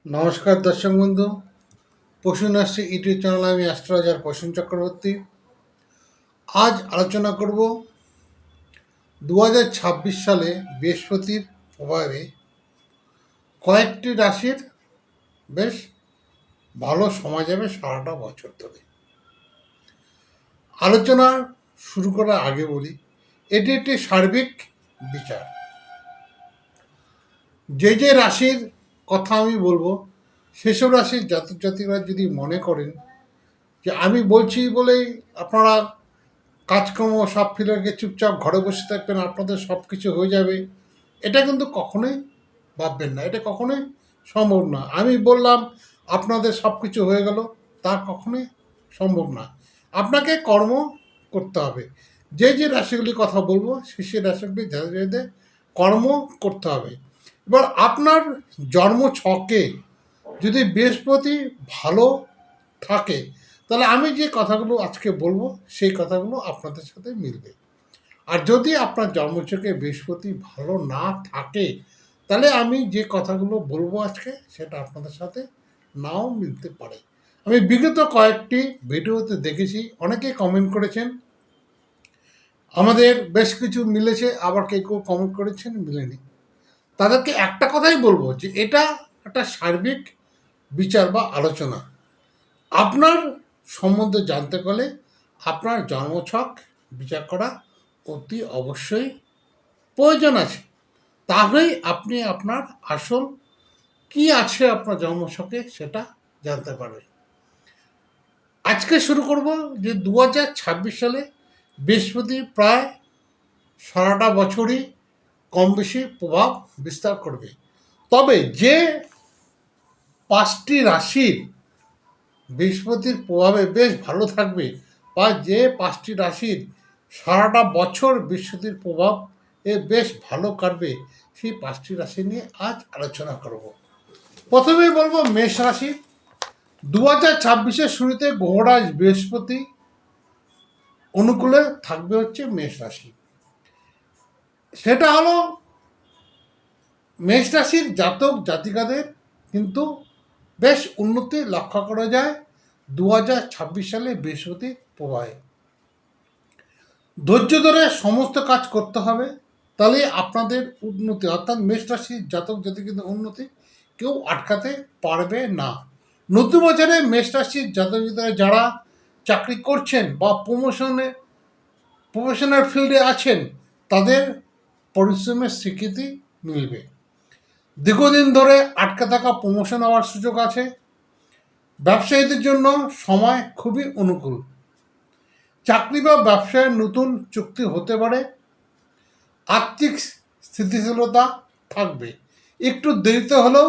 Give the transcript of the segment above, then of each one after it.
নমস্কার দর্শক বন্ধু, প্রসূন আসছে ইউটিউব চ্যানেল। আমি অ্যাস্ট্রোলজার প্রসূন চক্রবর্তী। আজ আলোচনা করব 2026 সালে বৃহস্পতির প্রভাবে কয়েকটি রাশির বেশ ভালো সময় যাবে সারাটা বছর ধরে। আলোচনা শুরু করার আগে বলি, এটি একটি সার্বিক বিচার। যে রাশির কথা আমি বলবো, সেসব রাশির জাতক জাতিকরা যদি মনে করেন যে আমি বলছি বলেই আপনারা কাজকর্ম সব ফেলে রেখে চুপচাপ ঘরে বসে থাকবেন, আপনাদের সব কিছু হয়ে যাবে, এটা কিন্তু কখনোই ভাববেন না। এটা কখনোই সম্ভব না। আমি বললাম আপনাদের সব কিছু হয়ে গেল, তা কখনোই সম্ভব না। আপনাকে কর্ম করতে হবে। যে রাশিগুলির কথা বলবো সেই রাশিগুলি যাদের যাদের কর্ম করতে হবে। এবার আপনার জন্ম ছকে যদি বৃহস্পতি ভালো থাকে, তাহলে আমি যে কথাগুলো আজকে বলবো সেই কথাগুলো আপনাদের সাথে মিলবে। আর যদি আপনার জন্মছকে বৃহস্পতি ভালো না থাকে, তাহলে আমি যে কথাগুলো বলবো আজকে সেটা আপনাদের সাথে নাও মিলতে পারে। আমি বিগত কয়েকটি ভিডিওতে দেখেছি, অনেকে কমেন্ট করেছেন, আমাদের বেশ কিছু মিলেছে, আবার কেউ কেউ কমেন্ট করেছেন মিলেনি। তাদেরকে একটা কথাই বলবো যে এটা একটা সার্বিক বিচার বা আলোচনা। আপনার সম্বন্ধে জানতে গেলে আপনার জন্মছক বিচার করা অতি অবশ্যই প্রয়োজন আছে। তাহলেই আপনি আপনার আসল কি আছে আপনার জন্মছকে সেটা জানতে পারবেন। আজকে শুরু করব যে 2026 সালে বৃহস্পতি প্রায় সারাটা বছরই কম বেশি প্রভাব বিস্তার করবে। তবে যে 5টি রাশির বৃহস্পতির প্রভাবে বেশ ভালো থাকবে, বা যে 5টি রাশির সারাটা বছর বৃহস্পতির প্রভাব বেশ ভালো কাটবে, সেই 5টি রাশি নিয়ে আজ আলোচনা করব। প্রথমেই বলবো মেষ রাশি। 2026-এর শুরুতে গ্রহরাজ বৃহস্পতি অনুকূলে থাকবে হচ্ছে মেষ রাশি। সেটা হলো মেষ রাশির জাতক জাতিকাদের কিন্তু বেশ উন্নতি লক্ষ্য করা যায় 2026 সালে বৃহস্পতির প্রভাবে। ধৈর্য ধরে সমস্ত কাজ করতে হবে, তাহলে আপনাদের উন্নতি, অর্থাৎ মেষ রাশির জাতক জাতিকাদের উন্নতি কেউ আটকাতে পারবে না। নতুন বছরে মেষ রাশির জাতক জাতিকারা যারা চাকরি করছেন বা প্রফেশনাল ফিল্ডে আছেন, তাদের পরিশ্রমের স্বীকৃতি মিলবে। দীর্ঘদিন ধরে আটকে থাকা প্রমোশন হওয়ার সুযোগ আছে। ব্যবসায়ীদের জন্য সময় খুবই অনুকূল। চাকরি বা ব্যবসায় নতুন চুক্তি হতে পারে। আর্থিক স্থিতিশীলতা থাকবে। একটু দেরিতে হলেও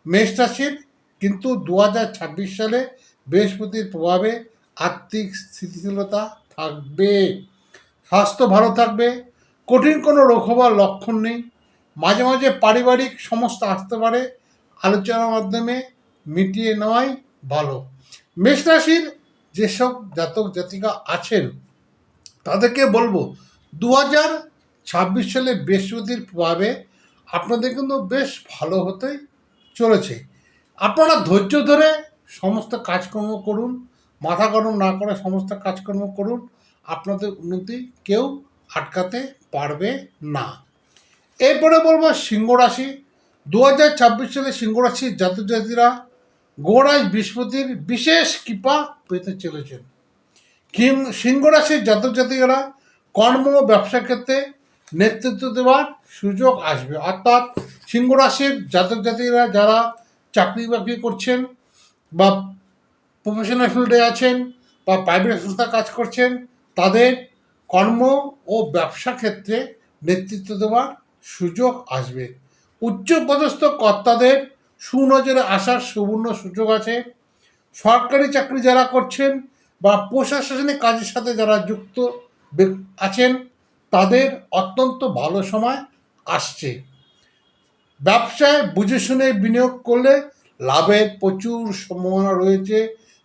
মেষ রাশির কিন্তু 2026 সালে বৃহস্পতির প্রভাবে আর্থিক স্থিতিশীলতা থাকবে। স্বাস্থ্য ভালো থাকবে। কঠিন কোনো রোগ হওয়ার লক্ষণ নেই। মাঝে মাঝে পারিবারিক সমস্যা আসতে পারে, আলোচনার মাধ্যমে মিটিয়ে নেওয়াই ভালো। মেষ রাশির যেসব জাতক জাতিকা আছেন তাদেরকে বলবো 2026 সালে বৃহস্পতির প্রভাবে আপনাদের কিন্তু বেশ ভালো হতে চলেছে। আপনারা ধৈর্য ধরে সমস্ত কাজকর্ম করুন, মাথা গরম না করে সমস্ত কাজকর্ম করুন, আপনাদের উন্নতি কেউ আটকাতে পারবে না। এরপরে বলবো সিংহ রাশি। 2026 সালে সিংহ রাশির জাতক জাতিরা গোড়ায় বৃহস্পতির বিশেষ কৃপা পেতে চলেছেন। সিংহ রাশির জাতক জাতিকারা কর্ম ও ব্যবসা ক্ষেত্রে নেতৃত্ব দেওয়ার সুযোগ আসবে। অর্থাৎ সিংহ রাশির জাতক জাতিকারা যারা চাকরি বাকরি করছেন বা প্রফেশনাল ফিল্ডে আছেন বা প্রাইভেট সংস্থায় কাজ করছেন, তাদের কর্ম ও ব্যবসা ক্ষেত্রে নেতৃত্ব দেওয়ার সুযোগ আসবে। উচ্চপদস্থ কর্তাদের সুনজরে আসার সুবর্ণ সুযোগ আছে। সরকারি চাকরি যারা করছেন বা প্রশাসনিক কাজের সাথে যারা যুক্ত আছেন, তাদের অত্যন্ত ভালো সময় আসছে। ব্যবসায় বুঝে শুনে বিনিয়োগ করলে লাভের প্রচুর সম্ভাবনা রয়েছে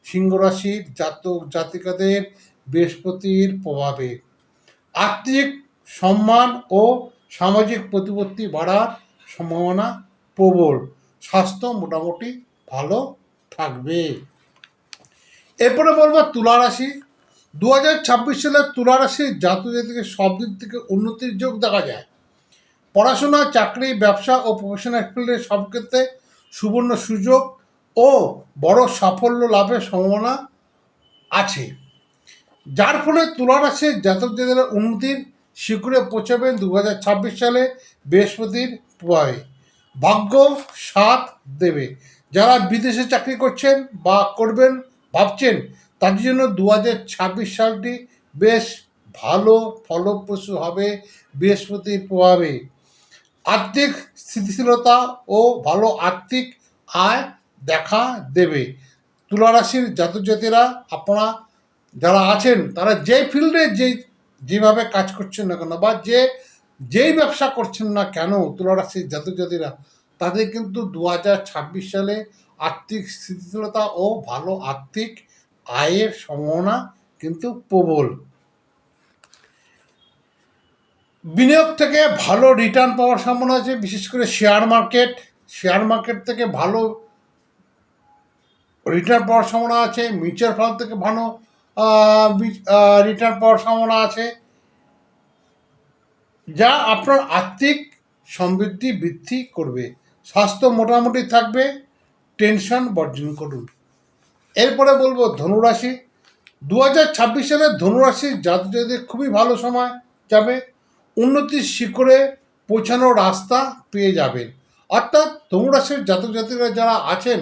সিংহ রাশির জাতক জাতিকাদের বৃহস্পতির প্রভাবে। আর্থিক সম্মান ও সামাজিক প্রতিপত্তি বাড়ার সম্ভাবনা প্রবল। স্বাস্থ্য মোটামুটি ভালো থাকবে। এরপরে বলবো তুলা রাশি। 2026 সালে তুলা রাশির জাতক জাতিকে সব দিক থেকে উন্নতির যোগ দেখা যায়। পড়াশোনা, চাকরি, ব্যবসা ও প্রফেশনাল ফিল্ডে সব ক্ষেত্রে সুবর্ণ সুযোগ ও বড় সাফল্য লাভের সম্ভাবনা আছে, যার ফলে তুলা রাশির জাতক জাতিরা উন্নতির শিখরে পৌঁছাবেন 2026 সালে বৃহস্পতির প্রভাবে। ভাগ্য সাথ দেবে। যারা বিদেশে চাকরি করছেন বা করবেন ভাবছেন, তাদের জন্য 2026 সালটি বেশ ভালো ফলপ্রসূ হবে বৃহস্পতির প্রভাবে। আর্থিক স্থিতিশীলতা ও ভালো আর্থিক আয় দেখা দেবে। তুলা রাশির জাতক জাতিরা, আপনারা যারা আছেন তারা যে ফিল্ডে যেভাবে কাজ করছেন না কেন বা যেই ব্যবসা করছেন না কেন, তুলা রাশির জাতক জাতিরা তাদের কিন্তু 2026 সালে আর্থিক স্থিতিশীলতা ও ভালো আর্থিক আয়ের সম্ভাবনা কিন্তু প্রবল। বিনিয়োগ থেকে ভালো রিটার্ন পাওয়ার সম্ভাবনা আছে, বিশেষ করে শেয়ার মার্কেট থেকে ভালো রিটার্ন পাওয়ার সম্ভাবনা আছে। মিউচুয়াল ফান্ড থেকে ভালো রিটার্ন পাওয়ার সম্ভাবনা আছে, যা আপনার আর্থিক সমৃদ্ধি বৃদ্ধি করবে। স্বাস্থ্য মোটামুটি থাকবে, টেনশন বর্জন করুন। এরপরে বলবো ধনুরাশি। 2026 সালে ধনুরাশির জাতক জাতিদের খুবই ভালো সময় যাবে। উন্নতির শিখরে পৌঁছানোর রাস্তা পেয়ে যাবেন। অর্থাৎ ধনুরাশির জাতক জাতিরা যারা আছেন,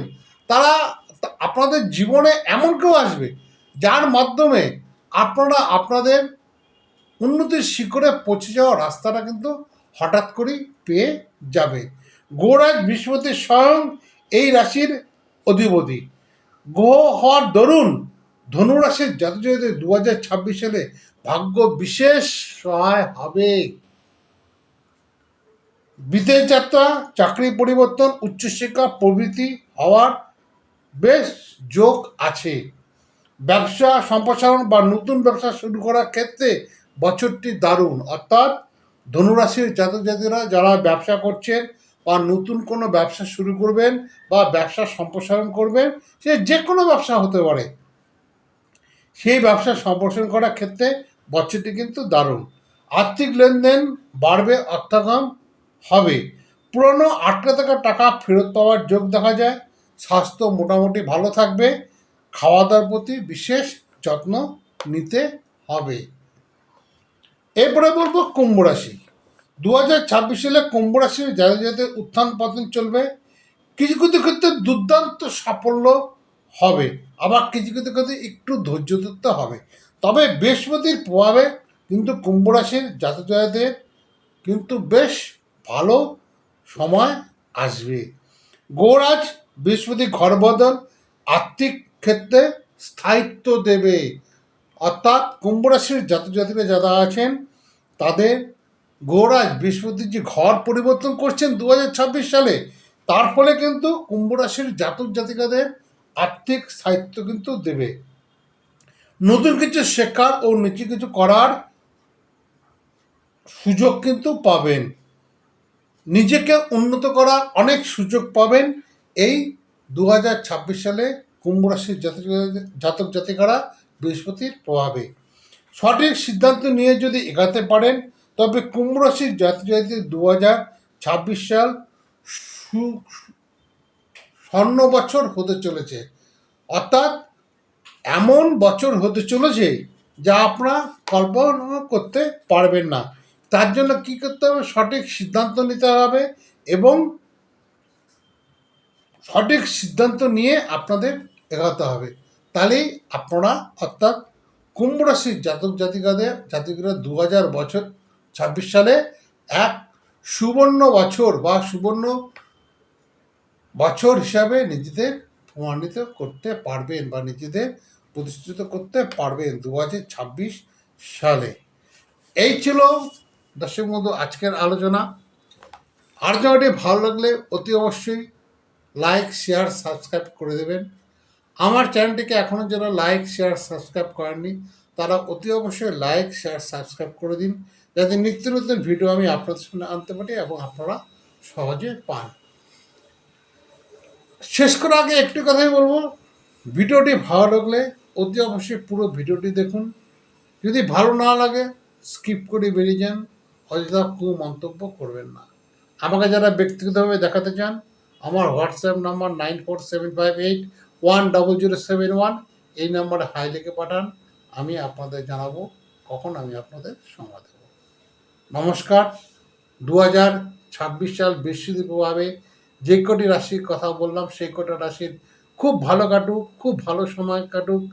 তারা আপনাদের জীবনে এমন কেউ আসবে যার মাধ্যমে আপনারা আপনাদের উন্নতির শিখরে পৌঁছে যাওয়ার রাস্তাটা কিন্তু হঠাৎ করেই পেয়ে যাবে। গোরাজ বৃহস্পতি স্বয়ং এই রাশির অধিপতি গ্রহ হওয়ার দরুন ধনুরাশির জাতক জাতিদের 2026 সালে ভাগ্য বিশেষ সহায় হবে। বিদেশ যাত্রা, চাকরি পরিবর্তন, উচ্চশিক্ষা প্রভৃতি হওয়ার বেশ যোগ আছে। ব্যবসা সম্প্রসারণ বা নতুন ব্যবসা শুরু করার ক্ষেত্রে বছরটি দারুণ। অর্থাৎ ধনুরাশির জাতক জাতিরা যারা ব্যবসা করছেন বা নতুন কোনো ব্যবসা শুরু করবেন বা ব্যবসা সম্প্রসারণ করবেন, সে যে কোনো ব্যবসা হতে পারে, সেই ব্যবসা সম্প্রসারণ করার ক্ষেত্রে বছরটি কিন্তু দারুণ। আর্থিক লেনদেন বাড়বে, অর্থাগম হবে। পুরনো আটকে থাকা টাকা ফেরত পাওয়ার যোগ দেখা যায়। স্বাস্থ্য মোটামুটি ভালো থাকবে। খাওয়া দাওয়ার প্রতি বিশেষ যত্ন নিতে হবে। এরপরে বলবো কুম্ভ রাশি। 2026 সালে কুম্ভ রাশির যাদের উত্থান পতন চলবে। কিছু কিছু ক্ষেত্রে দুর্দান্ত সাফল্য হবে, আবার কিছু কিছু ক্ষেত্রে একটু ধৈর্য ধরতে হবে। তবে বৃহস্পতির প্রভাবে কিন্তু কুম্ভ রাশির জাতক জাতিদের কিন্তু বেশ ভালো সময় আসবে। গোরাজ বৃহস্পতি ঘর বদল আর্থিক ক্ষেত্রে স্থায়িত্ব দেবে। অর্থাৎ কুম্ভ রাশির জাতক জাতিরা যারা আছেন, তাদের গোরাজ বৃহস্পতি যে ঘর পরিবর্তন করছেন 2026 সালে, তার ফলে কিন্তু কুম্ভ রাশির জাতক জাতিকাদের আর্থিক স্থায়িত্ব কিন্তু দেবে। নতুন কিছু শেখার ও নিচে কিছু করার সুযোগ কিন্তু পাবেন। নিজেকে উন্নত করার অনেক সুযোগ পাবেন এই 2026 সালে কুম্ভ রাশির জাতক জাতিকারা বৃহস্পতির প্রভাবে। সঠিক সিদ্ধান্ত নিয়ে যদি এগাতে পারেন, তবে কুম্ভ রাশির জাতক জাতিদের 2026 সাল স্বর্ণ বছর হতে চলেছে। অর্থাৎ এমন বছর হতে চলেছে যা আপনারা কল্পনা করতে পারবেন না। তার জন্য কী করতে হবে? সঠিক সিদ্ধান্ত নিতে হবে এবং সঠিক সিদ্ধান্ত নিয়ে আপনাদের এগোতে হবে। তাহলেই আপনারা, অর্থাৎ কুম্ভ রাশির জাতকরা 2026 সালে এক সুবর্ণ বছর বা সুবর্ণ বছর হিসাবে নিজেদের প্রমাণিত করতে পারবেন বা নিজেদের প্রতিষ্ঠিত করতে পারবেন 2026 সালে। এই ছিল দর্শক বন্ধু আজকের আলোচনা। আলোচনাটি ভালো লাগলে অতি অবশ্যই লাইক, শেয়ার, সাবস্ক্রাইব করে দেবেন। আমার চ্যানেলটিকে এখনও যারা লাইক, শেয়ার, সাবস্ক্রাইব করেননি, তারা অতি অবশ্যই লাইক, শেয়ার, সাবস্ক্রাইব করে দিন, যাতে নিত্য নতুন ভিডিও আমি আপনাদের সামনে আনতে পারি এবং আপনারা সহজে পান। শেষ করার আগে একটি কথাই বলবো, ভিডিওটি ভালো লাগলে অতি অবশ্যই পুরো ভিডিওটি দেখুন। যদি ভালো না লাগে স্কিপ করে বেরিয়ে যান, অযথা মন্তব্য করবেন না। আমাকে যারা ব্যক্তিগতভাবে দেখাতে চান, আমার হোয়াটসঅ্যাপ নাম্বার 9475810071, এই নাম্বারে হাই লিখে পাঠান। আমি আপনাদের জানাবো কখন আমি আপনাদের সময় দেব। নমস্কার। 2026 সাল বৃশ্চিক প্রভাবে যে কটি রাশির কথা বললাম সেই কটা রাশির খুব ভালো কাটুক, খুব ভালো সময় কাটুক,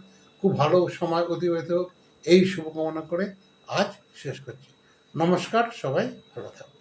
খুব ভালো সময় অতিবাহিত হোক, এই শুভকামনা করে আজ শেষ করছি। নমস্কার, সবাই ভালো থাকুন।